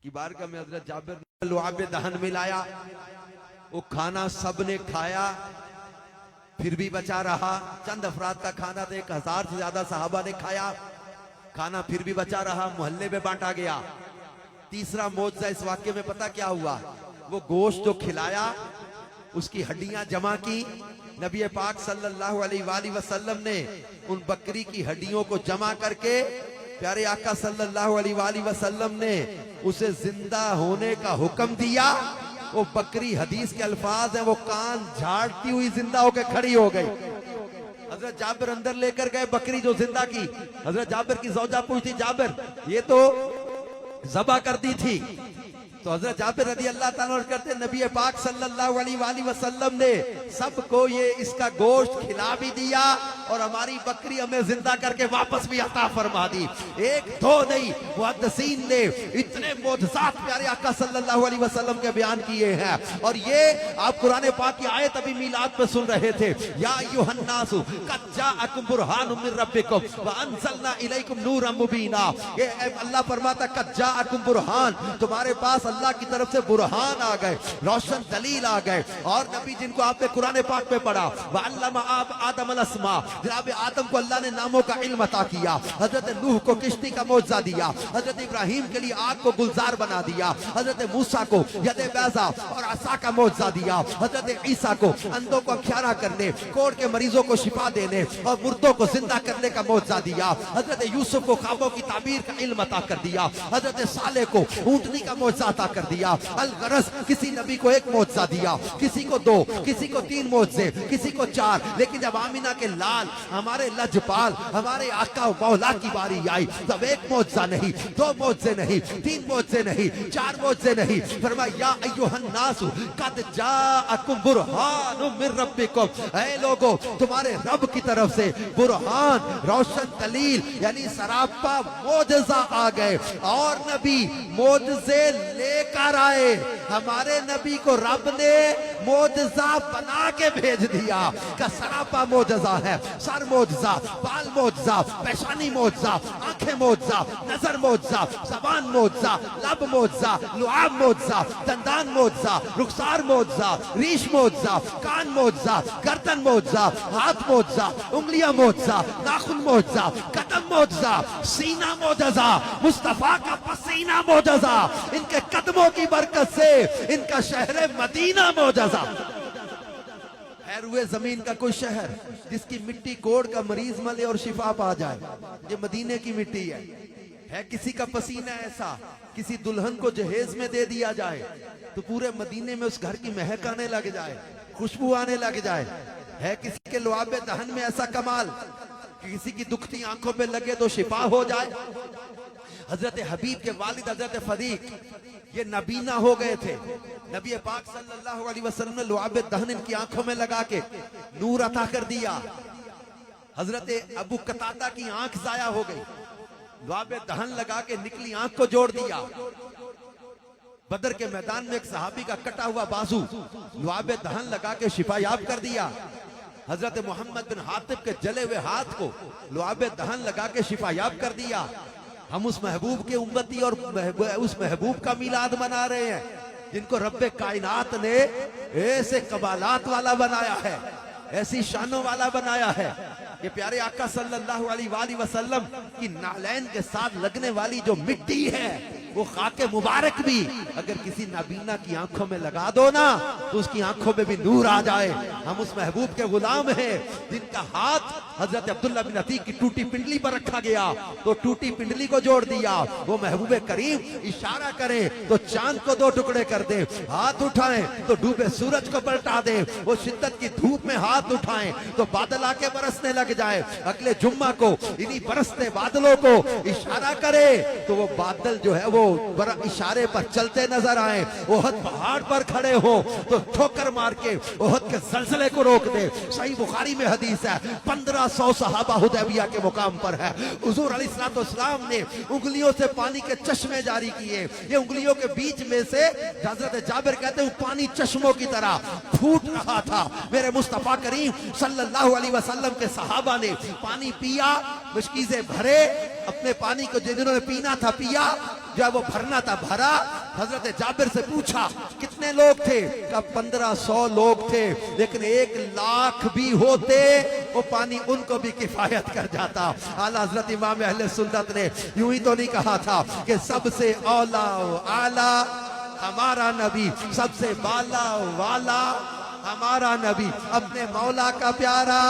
की बारगाह में हजरत जाबिर ने लुआब दहन मिलाया, वो खाना सबने खाया, फिर भी बचा रहा। चंद अफराद का खाना था, 1000 से ज्यादा सहाबा ने खाया, खाना फिर भी बचा रहा, मोहल्ले में बांटा गया। तीसरा मौजज़ा इस वाक्य में पता क्या हुआ, वो गोश्त जो खिलाया उसकी हड्डियां जमा की, नबी पाक सल्लल्लाहु अलैहि वसल्लम ने उन बकरी की हड्डियों को जमा करके प्यारे आका सल्लल्लाहु अलैहि वसल्लम ने उसे जिंदा होने का हुक्म दिया। वो बकरी, हदीस के अल्फाज हैं, वो कान झाड़ती हुई जिंदा होकर खड़ी हो गई। हजरत जाबिर अंदर लेकर गए बकरी जो जिंदा की। हजरत जाबिर की ज़ौजा पूछती, जाबिर ये तो ज़बा कर दी थी। तो हजरत जाबिर रज़ी अल्लाह ताला अन्हु करते, नबी पाक सल्लल्लाहु अलैहि वसल्लम ने सबको ये इसका गोश्त खिला भी दिया और हमारी बकरी हमें जिंदा करके वापस भी अता फरमा दी। एक दो नहीं, मुहद्दिसीन ने इतने मौजज़ात प्यारे आका सल्लल्लाहु अलैहि वसल्लम के बयान किए हैं। और ये आप कुरान पाक की आयत अभी मीलाद पे सुन रहे थे, या अय्युहन्नासु कद जाअकुम बुरहानुम मिन रब्बिकुम व अंज़लना इलैकुम नूरम मुबीना। ये अल्लाह फरमाता, कद जाअकुम बुरहान, तुम्हारे पास अल्लाह की तरफ से बुरहान आ गए, रोशन दलील आ गए। और नबी जिनको आपने कुरान पाक में पढ़ा, वअल्लमा आदम अल-अस्मा, जनाब आदम को अल्लाह ने नामों का इल्म अता किया। हजरत नूह को किश्ती का मौजज़ा दिया, हजरत इब्राहिम के लिए आग को गुलजार बना दिया, हजरत मूसा को यदे बैज़ा और असा का मौजज़ा दिया, हजरत ईसा को अंधों को अख्यारा करने, कोढ़ के मरीजों को शिफा देने और मुर्दों को जिंदा करने का मौजज़ा दिया। हजरत यूसुफ को ख्वाबों की ताबीर का इल्म अता कर दिया। हजरत साले को ऊंटनी का मौजज़ा अता कर दिया। अल-गरज, किसी नबी को एक मौजज़ा दिया, किसी को 2, किसी को 3 मौजज़े, किसी को 4। लेकिन जब आमिना के लाल, हमारे लजपाल, हमारे आका मौला की बारी आई, तब एक मौजज़ा नहीं, 2 मौजज़े नहीं, 3 मौजज़े नहीं, 4 मौजज़े नहीं, फरमाया या अय्युहन्नासु कद जाअकुम बुरहानुम मिन रब्बिकुम, ऐ लोगो तुम्हारे रब की तरफ से बुरहान, रोशन दलील यानी सरापा मौजज़ा आ गए। और नबी मौजज़े लेकर आए, हमारे नबी को रब ने मौजज़ा बना के भेज दिया। का सरापा मौजज़ा है, सर मौजज़ा, बाल मौजज़ा, पेशानी मौजज़ा, आंखें मौजज़ा, नजर मौजज़ा, ज़बान मौजज़ा, लब मौजज़ा, लुआब मौजज़ा, दंदान मौजज़ा, रुखसार मौजज़ा, रीश मौजज़ा, कान मौजज़ा, गर्दन मौजज़ा, हाथ मौजज़ा, उंगलियां मौजज़ा, नाखून मौजज़ा, कदम मौजज़ा, सीना मौजज़ा, मुस्तफा का पसीना मौजज़ा, इनके कदमों की बरकत से इनका शहर मदीना मौजज़ा। खैर हुए जमीन का कोई शहर जिसकी मिट्टी कोड़ का मरीज मले और शिफा पा जाए, ये मदीने की मिट्टी है किसी का पसीना ऐसा किसी दुल्हन को जहेज में दे दिया जाए तो पूरे मदीने में उस घर की महक आने लग जाए, खुशबू आने लग जाए। है किसी के लुआबे दहन में ऐसा कमाल कि किसी की दुखती आंखों पे लगे तो शिफा हो जाए। हजरत हबीब के वालिद हजरत फदीक ये नबीना हो गए थे। नबी पाक सल्लल्लाहु अलैहि वसल्लम ने लुआब दहन इनकी आंखों में लगा के नूर अता कर दिया। हजरत अबू कतादा की आंख जाया हो गई, लुआब दहन लगा के निकली आंख को जोड़ दिया। बदर के मैदान में एक सहाबी का कटा हुआ बाजू लुआब दहन लगा के शिफायाब कर दिया। हजरत मोहम्मद बिन हातिब के जले हुए हाथ को लुआब दहन लगा के शिफायाब कर दिया। हम उस महबूब के उम्मती और उस महबूब का मिलाद मना रहे हैं जिनको रब्बे कायनात ने ऐसे कबालात वाला बनाया है, ऐसी शानों वाला बनाया है कि प्यारे आका सल्लल्लाहु अलैहि वसल्लम की नालैन के साथ लगने वाली जो मिट्टी है वो खाके मुबारक भी अगर किसी नाबीना की आंखों में लगा दो ना तो उसकी आंखों में भी नूर आ जाए। हम उस महबूब के गुलाम हैं जिनका हाथ हजरत अब्दुल्ला बिन अतीक की टूटी पिंडली पर रखा गया तो टूटी पिंडली को जोड़ दिया। वो महबूब करीम इशारा करें तो चांद को दो टुकड़े कर दे, हाथ उठाएं तो डूबे सूरज को पलटा दे, वो शिद्दत की धूप में हाथ उठाएं तो बादल आके बरसने लग जाए। अगले जुम्मा को इन्हीं बरसते बादलों को इशारा करे तो वो बादल जो है वो इशारे पर चलते नजर आए। ओहद पहाड़ पर खड़े हो तो ठोकर मार के ओहद के जलजले को रोक दे। सही बुखारी में हदीस है 1500 सहाबा हुदैबिया के मुकाम पर है। हुजूर अलैहिस्सलाम ने उंगलियों से पानी के चश्मे जारी किए। ये उंगलियों के बीच में से हजरत जाबिर कहते हैं पानी चश्मों की तरह फूट रहा था। मेरे मुस्तफा करीम सल्लल्लाहु अलैहि वसल्लम के सहाबा ने पानी पिया, मुश्किलें भरे, अपने पानी को जिन्होंने पीना था पिया, जो वो भरना था भरा। हजरत जाबिर से पूछा कितने लोग थे? कहा 1500 लोग थे, लेकिन 1 लाख भी होते वो पानी उनको भी किफायत कर जाता। आला हजरत इमाम अहले सुन्नत ने यूं ही तो नहीं कहा था कि सबसे औला आला हमारा नबी, सबसे बाला वाला हमारा नबी, अपने मौला का प्यारा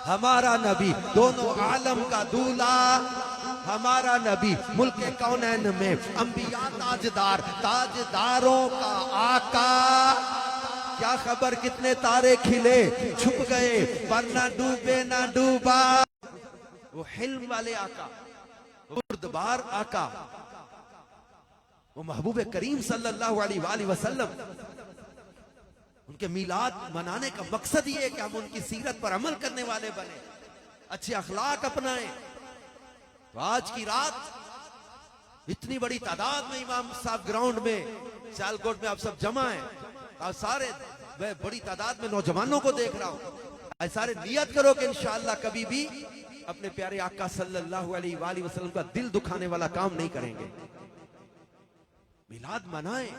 हमारा नबी, दोनों आलम का दूल्हा हमारा नबी, मुल्क कौनैन में अंबिया ताजदार, ताजदारों का आका। क्या खबर कितने तारे खिले छुप गए पर ना डूबे ना डूबा। वो हिल्म वाले आका, बुर्दबार आका, वो महबूब करीम सल्लल्लाहु अलैहि वसल्लम। उनके मिलाद मनाने का मकसद ये है कि हम उनकी सीरत पर अमल करने वाले बने, अच्छे अखलाक अपनाएं। तो आज की रात इतनी बड़ी तादाद में इमाम साहब ग्राउंड में सियालकोट में आप सब जमा हैं और सारे बड़ी तादाद में नौजवानों को देख रहा हूं। सारे नियत करो कि इंशाअल्लाह कभी भी अपने प्यारे आका सल्लल्लाहु अलैहि वसल्लम का दिल दुखाने वाला काम नहीं करेंगे। मिलाद मनाएं,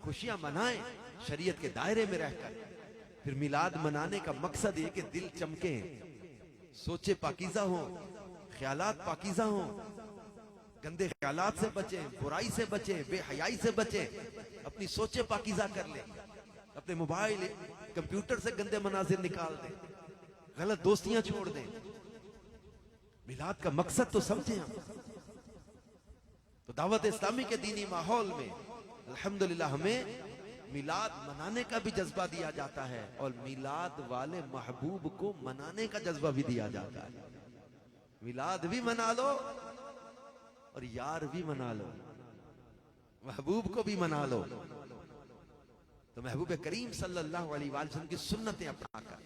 खुशियां मनाएं शरीयत के दायरे में रहकर। फिर मिलाद मनाने का मकसद ये कि दिल चमके, सोचे पाकीज़ा हो, ख्यालात पाकीज़ा हो, गंदे ख्यालात से बचें, बुराई से बचें, बेहयाई से बचें, अपनी सोचे पाकीज़ा कर लें, अपने मोबाइल कंप्यूटर से गंदे मनाजिर निकाल दें, गलत दोस्तियां छोड़ दें। मिलाद का मकसद तो समझें हम। तो दावत इस्लामी के दीनी माहौल में अल्हम्दुलिल्लाह हमें मिलाद मनाने का भी जज्बा दिया जाता है और मिलाद वाले महबूब को मनाने का जज्बा भी दिया जाता है। मिलाद भी मना लो और यार भी मना लो, महबूब को भी मना लो। तो महबूब करीम सल्लल्लाहु अलैहि वसल्लम की सुन्नतें अपनाकर,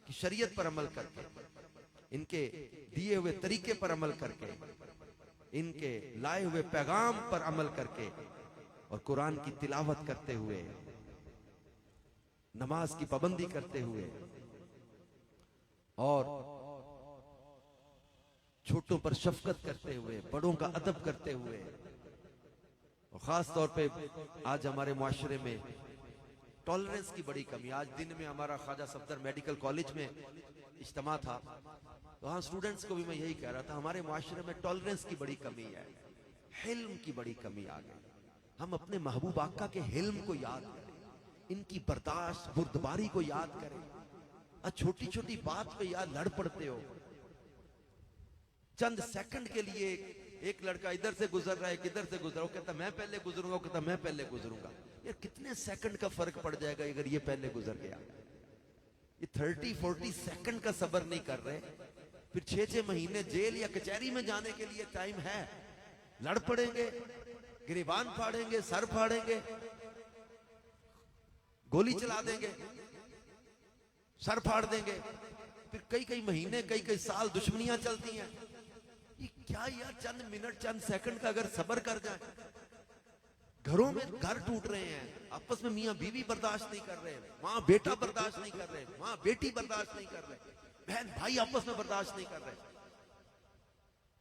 की शरीयत पर अमल करके, इनके दिए हुए तरीके पर अमल करके, इनके लाए हुए पैगाम पर अमल करके और कुरान की तिलावत करते हुए, नमाज की पाबंदी करते हुए और छोटों पर शफकत करते हुए, बड़ों का अदब करते हुए, और खास तौर पे आज हमारे मुआशरे में टॉलरेंस की बड़ी कमी। आज दिन में हमारा ख्वाजा सफदर मेडिकल कॉलेज में इज्तिमा था, तो हाँ स्टूडेंट्स को भी मैं यही कह रहा था, हमारे मुआशरे में टॉलरेंस की बड़ी कमी है, हिल्म की बड़ी कमी आ गई। हम अपने महबूब आका के हिल्म को याद करें, इनकी बर्दाश्त बुर्दबारी को याद करें। छोटी छोटी बात पे यार लड़ पड़ते हो। चंद सेकंड के लिए एक लड़का इधर से गुजर रहा है, किधर से गुजर रहा है, कहता मैं पहले गुजरूंगा, वो कहता मैं पहले गुजरूंगा। यार कितने सेकंड का फर्क पड़ जाएगा अगर ये पहले गुजर गया। ये 30-40 सेकंड का सब्र नहीं कर रहे, फिर 6-6 महीने जेल या कचहरी में जाने के लिए टाइम है। लड़ पड़ेंगे, गिरिबान फाड़ेंगे, सर फाड़ेंगे, गोली चला देंगे, सर फाड़ देंगे, फिर कई कई महीने कई कई साल दुश्मनियां चलती हैं। ये क्या यार, चंद मिनट चंद सेकंड का अगर सब्र कर जाए। घरों में घर टूट रहे हैं, आपस में मियां बीवी बर्दाश्त नहीं कर रहे, मां बेटा बर्दाश्त नहीं कर रहे, मां बेटी बर्दाश्त नहीं कर रहे, बहन भाई आपस में बर्दाश्त नहीं कर रहे।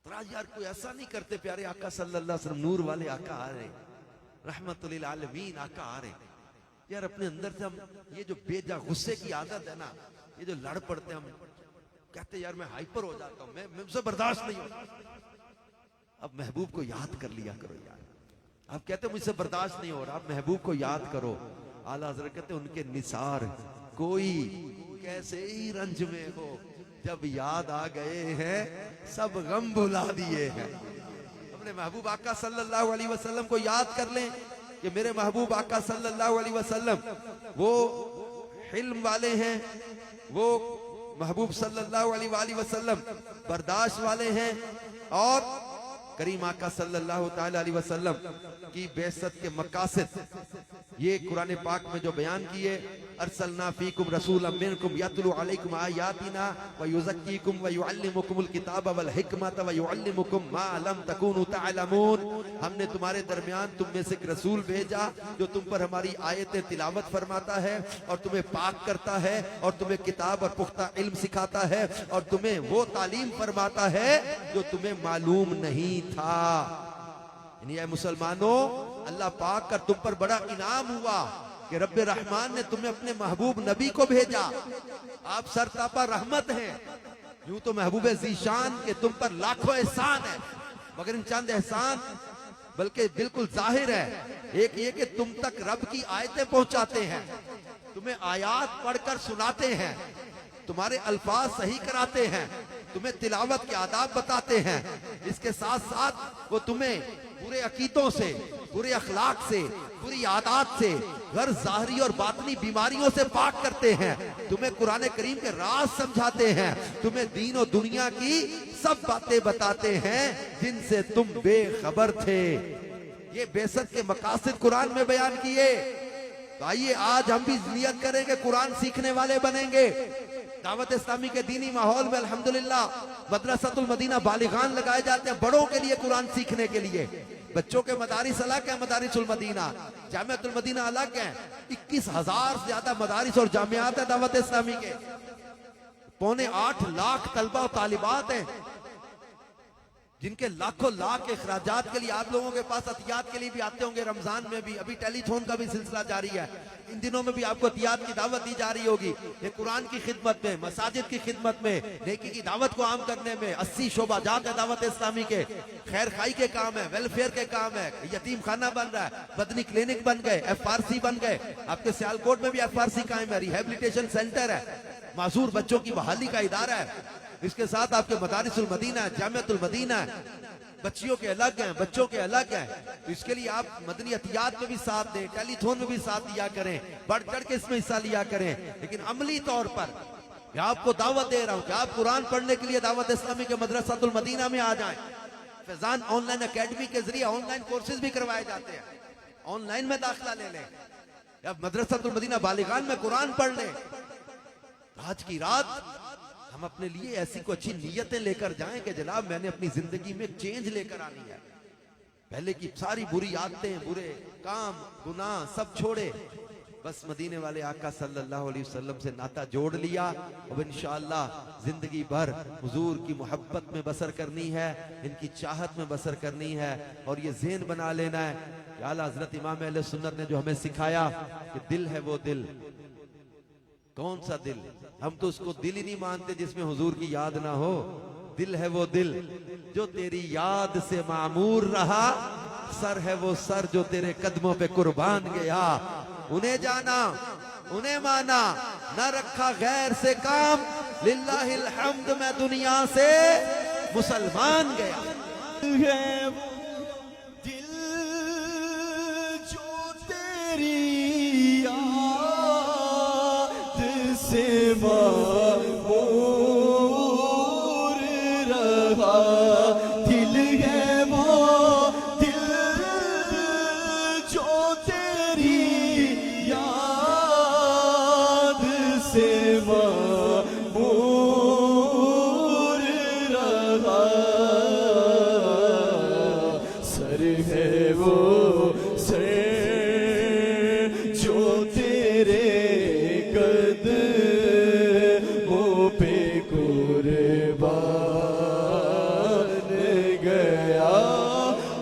तो आज यार कोई ऐसा नहीं करते, प्यारे आका सल्लल्लाहु अलैहि वसल्लम नूर वाले आका आ रहे, रहमतुल लिल आलमीन आका आ रहे। यार अपने अंदर से हम ये जो बेजा गुस्से की आदत है ना, ये जो लड़ पड़ते हैं, हम कहते यार मैं हाइपर हो जाता हूं, मैं मुझसे बर्दाश्त नहीं होता। अब महबूब को याद कर लिया करो यार। आप कहते मुझसे बर्दाश्त नहीं हो रहा, आप महबूब को याद करो। आला हज़रत कहते उनके निसार कोई कैसे ही रंज में हो, जब याद आ गए हैं सब गम भुला दिए हैं। अपने महबूब आका सल्लल्लाहु अलैहि वसल्लम को याद कर लें कि मेरे महबूब आका सल्लल्लाहु अलैहि वसल्लम वो हिल्म वाले हैं, वो महबूब सल्लल्लाहु अलैहि वसल्लम बर्दाश्त वाले हैं। और करीम आका सल्लल्लाहु ताला अलैहि वसल्लम की बेइज्जत के मकासद ये कुरान पाक में जो बयान किए, अरसलना फीकुम रसूलन मिनकुम यतलू अलैकुम आयातिना व युज़क्कीकुम व युअल्लिमुकुमुल किताब वल हिकमत व युअल्लिमुकुम मा लम तकूनु तअलमून। हमने तुम्हारे दरमियान तुम में से एक रसूल भेजा जो तुम पर हमारी आयतें तिलावत फरमाता है और तुम्हें पाक करता है और तुम्हें किताब और पुख्ता इल्म सिखाता है और तुम्हें वो तालीम फरमाता है जो तुम्हें मालूम नहीं था। यानी मुसलमानों, अल्लाह पाक का तुम पर बड़ा इनाम हुआ कि रब्बे रहमान ने तुम्हें अपने महबूब नबी को भेजा। आप सरतापा रहमत हैं। यूं तो महबूब ज़ीशान के तुम पर लाखों एहसान है, मगर इन चंद एहसान बल्कि बिल्कुल जाहिर है। एक ये कि तुम तक रब की आयतें पहुंचाते हैं, तुम्हें आयात पढ़कर सुनाते हैं, तुम्हारे अल्फाज सही कराते हैं, तुम्हें तिलावत के आदाब बताते हैं। इसके साथ साथ वो तुम्हें बुरे अकीदों से, बुरे अखलाक से, बुरी आदत से, घर ज़ाहरी और बातनी बीमारियों से पाक करते हैं। तुम्हें कुरान करीम के राज समझाते हैं, तुम्हें दीन और दुनिया की सब बातें बताते हैं जिनसे तुम बेखबर थे। ये बेइज्जत के मकासद कुरान में बयान किए। तो आइए आज हम भी नियत करेंगे, कुरान सीखने वाले बनेंगे। दावत इस्लामी के दीनी माहौल में अल्हम्दुलिल्लाह मदरसतुल मदीना बालिगान लगाए जाते हैं बड़ों के लिए कुरान सीखने के लिए। बच्चों के मदारिस अलग है, मदारिसुल मदीना, जामियातुल मदीना अलग है। 21,000 से ज्यादा मदारिस और जामियात है दावत इस्लामी के। 7.25 लाख तलबा और तालिबात हैं जिनके लाखों लाख अखराजात के लिए आप लोगों के पास अतियात के लिए भी आते होंगे। रमजान में भी, अभी टेलीथॉन का भी सिलसिला जारी है, इन दिनों में भी आपको अतियात की दावत दी जा रही होगी। ये कुरान की खिदमत में, मसाजिद की खिदमत में, नेकी की दावत को आम करने में 80 शोबा जात है दावत इस्लामी के। खैर खाई के काम है, वेलफेयर के काम है, यतीम खाना बन रहा है, बदनी क्लिनिक बन गए, FRC बन गए। आपके सियालकोट में भी FRC कायम है, रिहेबिलिटेशन सेंटर है, माजूर बच्चों की बहाली का इदारा है। इसके साथ आपके मदारिसुल मदीना है, जामियातुल मदीना है। बच्चियों के अलग हैं, बच्चों के अलग हैं। तो इसके लिए आप मदनी अतियात में भी साथ दें, टेलीथॉन में भी साथ दिया करें, बढ़ चढ़ के इसमें हिस्सा लिया करें। लेकिन अमली तौर पर मैं आपको दावत दे रहा हूं कि आप कुरान पढ़ने के लिए दावत इस्लामी के मदरसातुल मदीना में आ जाएं। फैजान ऑनलाइन एकेडमी के जरिए ऑनलाइन कोर्सेज भी करवाए जाते हैं, ऑनलाइन में दाखिला ले लें या मदरसातुल मदीना बालिगान में कुरान पढ़ लें। आज की रात हम अपने लिए ऐसी को अच्छी नीयतें लेकर जाएं कि जनाब मैंने अपनी जिंदगी में चेंज लेकर आनी है। पहले की सारी बुरी आदतें, बुरे काम, गुनाह सब छोड़े, बस मदीने वाले आका सल्लल्लाहु अलैहि वसल्लम से नाता जोड़ लिया। अब इंशाअल्लाह जिंदगी भर हुजूर की मोहब्बत में बसर करनी है, इनकी चाहत में बसर करनी है और ये ज़हन बना लेना है कि आला हज़रत इमाम अहले सुन्नत ने जो हमें सिखाया कि दिल है वो दिल। कौन सा दिल? हम तो उसको दिल ही नहीं मानते जिसमें हुजूर की याद ना हो। दिल है वो दिल जो तेरी याद से मामूर रहा, सर है वो सर जो तेरे कदमों पे कुर्बान गया। उन्हें जाना, उन्हें माना, न रखा गैर से काम, लिल्लाहिल हम्द मैं दुनिया से मुसलमान गया। है वो दिल जो तेरी याद से मामूर रहा, दिल है वो बन गया,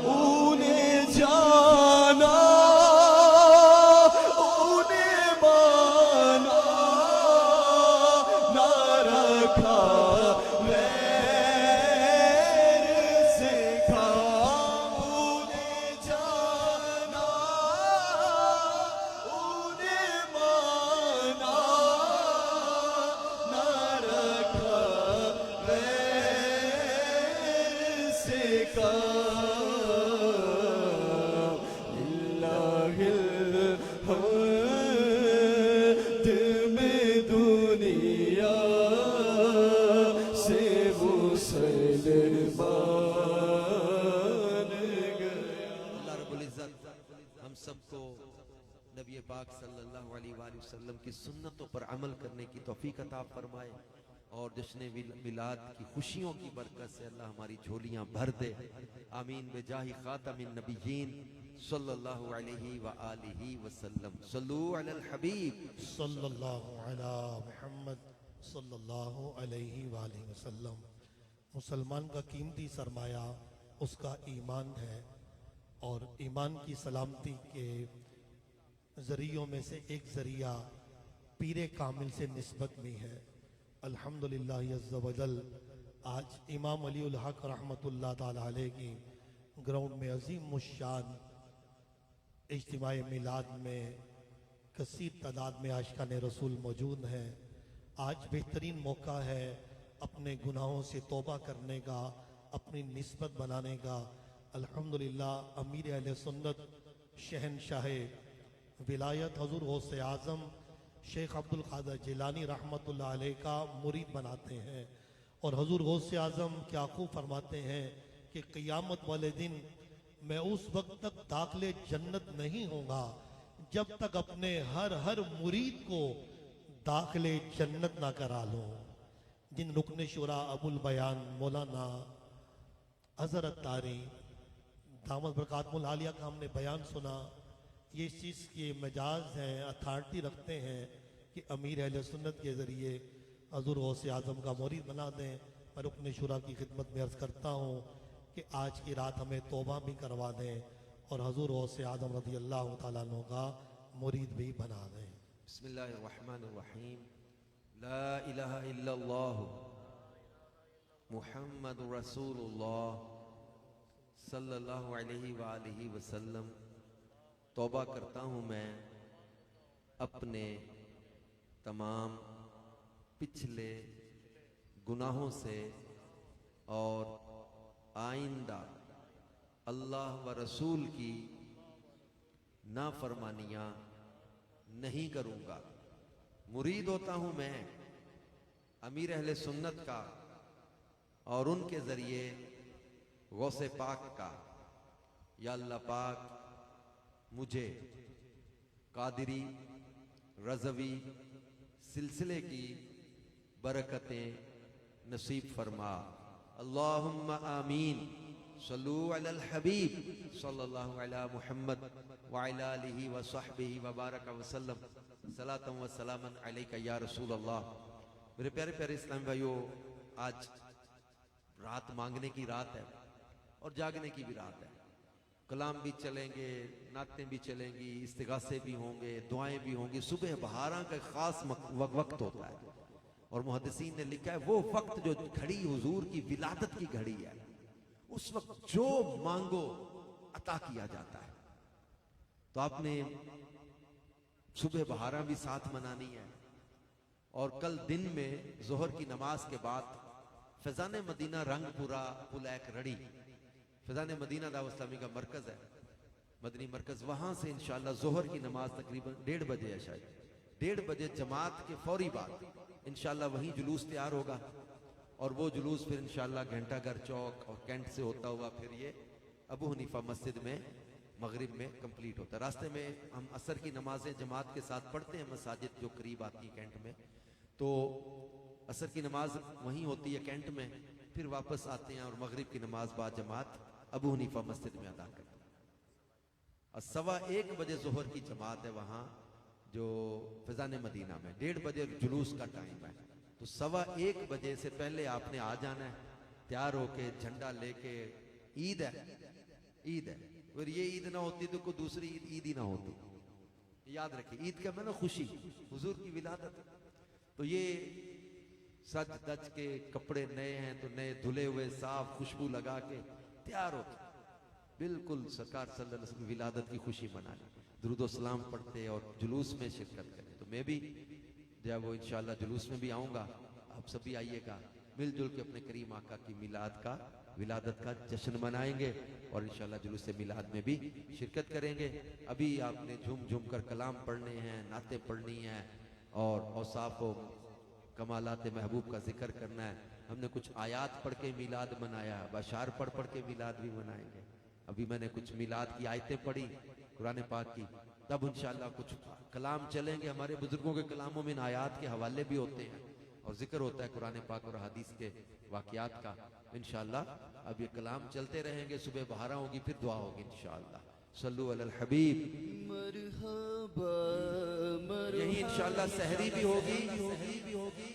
उन्हें जाना उन्हें माना, ना रखा वैर से काम, उन्हें जाना उन्हें माना, ना रखा वैर से काम। इल्लाहिल हम्द में दुनिया से मुसलमान गया। अल्लाह रब्बुल इज्जत हम सबको नबी पाक सल्लल्लाहु अलैहि वसल्लम की सुन्नतों पर अमल करने की तौफीक अता फरमाए और जश्न मिलाद की खुशियों की बरकत से अल्लाह हमारी झोलियां भर दे। आमीन बेजाही खातमिन नबिय्यीन सल्लल्लाहु अलैहि व आलिहि वसल्लम। सल्लू अलल हबीब सल्लल्लाहु अला मुहम्मद सल्लल्लाहु अलैहि वालैहि वसल्लम। मुसलमान का कीमती सरमाया उसका ईमान है और ईमान की सलामती के ज़रियों में से एक ज़रिया पीरे कामिल से निस्बत भी है। अल्हम्दुलिल्लाह अज़्ज़ा वजल आज इमाम अली उल हक रहमतुल्लाह ताला अलैह की ग्राउंड में अजीम मुशान इज्तिमाए मिलाद में कसीर तादाद में आशिकान रसूल मौजूद हैं। आज बेहतरीन मौका है अपने गुनाहों से तौबा करने का, अपनी निस्बत बनाने का। अल्हम्दुलिल्लाह अमीर अहले सुन्नत शहनशाह विलायत हजूर गौसे आज़म शेख अब्दुल कादिर जिलानी रहमतुल्लाह अलैह का मुरीद बनाते हैं और हजूर गौसे आज़म क्या खूब फरमाते हैं कि क़यामत वाले दिन मैं उस वक्त तक दाखिले जन्नत नहीं होगा जब तक अपने हर मुरीद को दाखिले जन्नत ना करा लूं। जिन रुकन शुरा अबुल बयान मौलाना हज़रत तारी दामद बरकातुल आलिया का हमने बयान सुना, ये इस चीज़ के मजाज हैं, अथॉरिटी रखते हैं कि अमीर अहले सुन्नत के ज़रिए हज़ूर गौसे आज़म का मुरीद बना दें। मैं रुकन शुरा की खिदमत में अर्ज़ करता हूँ कि आज की रात हमें तौबा भी करवा दें और हज़ूर गौसे आज़म रज़ी अल्लाह तआला अन्हु का मुरीद भी बना दें। बिस्मिल्लाहिर्रहमानिर्रहीम। ला इलाहा इल्लल्लाह मुहम्मदुर रसूलुल्लाह सल्लल्लाहु अलैहि व आलिहि वसल्लम। तौबा करता हूँ मैं अपने तमाम पिछले गुनाहों से और आइंदा अल्लाह व रसूल की नाफरमानियाँ नहीं करूँगा। मुरीद होता हूँ मैं अमीर अहले सुन्नत का और उनके ज़रिए गौसे पाक का। या अल्लाह पाक मुझे कादरी रज़वी सिलसिले की बरकतें नसीब फरमा। अल्लाहुम्मा आमीन। सल्लू अलल हबीब सल्लल्लाहु अला मुहम्मद व अला आलिहि व सहबिहि व बारक वसल्लम। सलातम व सलामन अलैका या रसूल अल्लाह। मेरे प्यारे प्यारे इस्लामी भाइयों, आज रात मांगने की रात है और जागने की भी रात है। कलाम भी चलेंगे, नातें भी चलेंगी, इस्तिगासे भी होंगे, दुआएं भी होंगी। सुबह बहारा का खास वक्त होता है और मुहद्दिसीन ने लिखा है वो वक्त जो घड़ी हुजूर की विलादत की घड़ी है, उस वक्त जो मांगो अता किया जाता है। तो आपने सुबह बहारा भी साथ मनानी है और कल दिन में जोहर की नमाज के बाद फैजान मदीना रंगपुरा पुलैक रड़ी, फैजान मदीना दावत इस्लामी का मरकज है, मदनी मरकज, वहां से इंशाअल्लाह जोहर की नमाज तकरीबन 1:30 बजे है, शायद 1:30 बजे जमात के फौरी बाद इंशाअल्लाह वहीं जुलूस तैयार होगा और वो जुलूस फिर इंशाअल्लाह घंटाघर चौक और कैंट से होता हुआ फिर ये अबू हनीफा मस्जिद में मगरिब में कंप्लीट होता है। रास्ते में हम असर की नमाजें जमात के साथ पढ़ते हैं, मसाजिद जो करीब आती है कैंट में, तो असर की नमाज वहीं होती है कैंट में, फिर वापस आते हैं और मगरिब की नमाज बाद जमात अबू हनीफा मस्जिद में अदा करते हैं। और 1:15 बजे जोहर की जमात है वहाँ जो फैजान मदीना में, 1:30 बजे जुलूस का टाइम है। तो तो 1:15 बजे से पहले आपने आ जाना है, तैयार होके झंडा लेके। ईद है, ईद है, और ये ईद ना होती तो कोई दूसरी ईद ही ना होती। याद रखिए, ईद का मैंने खुशी, हुजूर की विलादत। तो ये सज धज के कपड़े नए हैं तो नए धुले हुए साफ खुशबू लगा के तैयार होके बिल्कुल सरकार सल्लल्लाहु अलैहि वसल्लम की विलादत की खुशी मनानी, दुरूद सलाम पढ़ते और जुलूस में शिरकत करें। तो मैं भी जब वो इंशाल्लाह जुलूस में भी आऊँगा, आप सभी आइएगा, मिलजुल के अपने करीम आका की मिलाद का, विलादत का जश्न मनाएंगे और इंशाल्लाह जुलूस मिलाद में भी शिरकत करेंगे। अभी आपने झूम झूम कर कलाम पढ़ने हैं, नाते पढ़नी हैं और औसाफ व कमालात महबूब का जिक्र करना है। हमने कुछ आयात पढ़ के मिलाद मनाया, बशार पढ़ पढ़ के मिलाद भी मनाएंगे। अभी मैंने कुछ मिलाद की आयतें पढ़ी कुरान पाक की, तब इंशाल्लाह कुछ कलाम चलेंगे। हमारे बुजुर्गों के कलामों में इन आयात के हवाले भी होते हैं और जिक्र होता है कुरान पाक और हदीस के वाकयात का। इंशाल्लाह अब ये कलाम चलते रहेंगे, सुबह बहारा होगी, फिर दुआ होगी इंशाल्लाह। सल्लु अलल हबीब। यही इंशाल्लाह सहरी भी होगी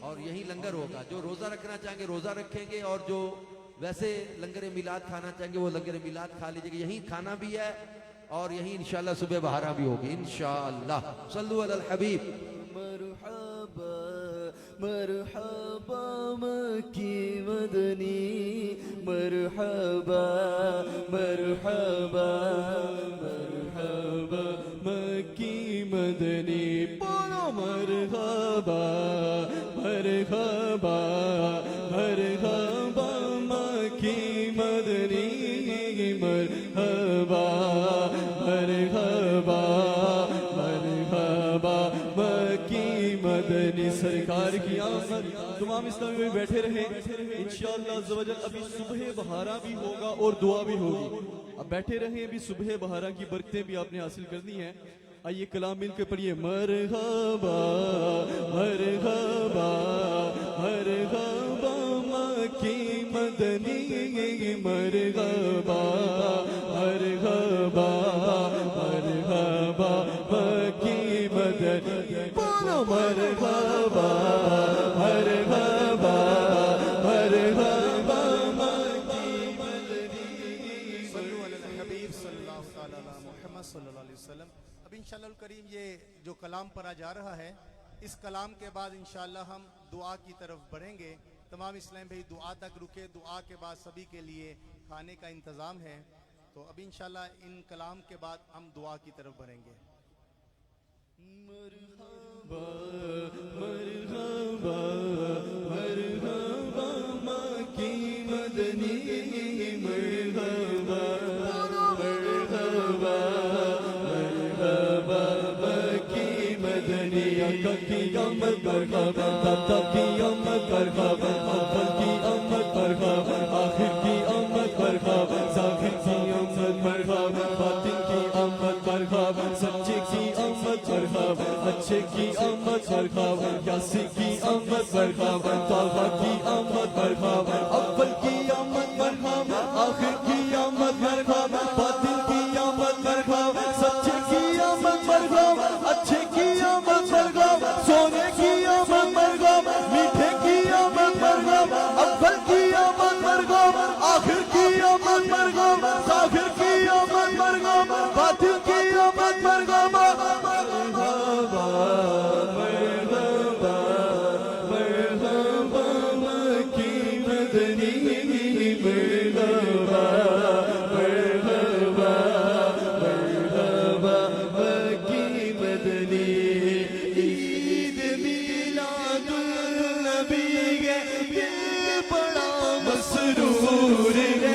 और यही लंगर होगा। जो रोजा रखना चाहेंगे रोजा रखेंगे और जो वैसे लंगर मिलाद खाना चाहेंगे वो लंगर मिलाद खा लीजिएगा। यही खाना भी है और यही इंशाल्लाह सुबह बहारा भी होगी इंशाल्लाह। सल्लु अलल हबीब। मरहबा मरहबा मक्की मदनी, मरहबा मरहबा मरहबा मक्की मदनी। बोलो मरहबा मरहबा मरहबा मक्की मदनी, मरहबा मरहबा मरहबा मक्की मदनी। सरकार की आमद तमाम इस्लामी में बैठे रहे इंशाअल्लाह अज़्ज़ व जल। अभी सुबह बहारा भी होगा और दुआ भी होगी। अब बैठे रहे, अभी सुबह बहारा की बरकतें भी आपने हासिल करनी है। आइए कलाम मिलकर पढ़िए। मरहबा मरहबा मरहबा मक्की मदनी, मरहबा मरहबा मरहबा मक्की मदनी। बोलो मरहबा मरहबा मरहबा मक्की मदनी। सल्लु अलल हबीब सल्लल्लाहु तआला अला मुहम्मद सल्लल्लाहु अलैहि वसल्लम। अब इंशाअल्लाह करीम ये जो कलाम पढ़ा जा रहा है, इस कलाम के बाद इंशाअल्लाह हम दुआ की तरफ बढ़ेंगे। तमाम इस्लाम भाई दुआ तक रुके, दुआ के बाद सभी के लिए खाने का इंतज़ाम है। तो अभी इंशाअल्लाह इन कलाम के बाद हम दुआ की तरफ बढ़ेंगे। मरहबा मरहबा मरहबा मक्की मदनी, मरहबा मरहबा मरहबा मक्की मदनी। आका की आमद मरहबा, दादा की आमद मरहबा, अव्वल की आमद मरहबा, आखिर की आमद मरहबा, ज़ाहिर की आमद मरहबा, बातिन की आमद मरहबा, सच्चे की आमद मरहबा, अच्छे की आमद मरहबा, यासी की आमद मरहबा, ताहा की आमद मरहबा, अव्वल की आमद मरहबा, आखिर की आमद मरहबा, बातिन की आमद मरहबा, सच्चे की आमद मरहबा, अच्छे की आमद मरहबा, सोने की आमद मरहबा, मीठे की आमद मरहबा, अव्वल की आमद मरहबा, आखिर की आमद मरहबा, ज़ाहिर की आमद मरहबा, बातिन की आमद मरहबा। मरहबा मरहबा मरहबा मक्की मदनी, मरहबा मरहबा मरहबा मक्की मदनी। ईद मिलादुन नबी है, दिल बड़ा मसरूर है।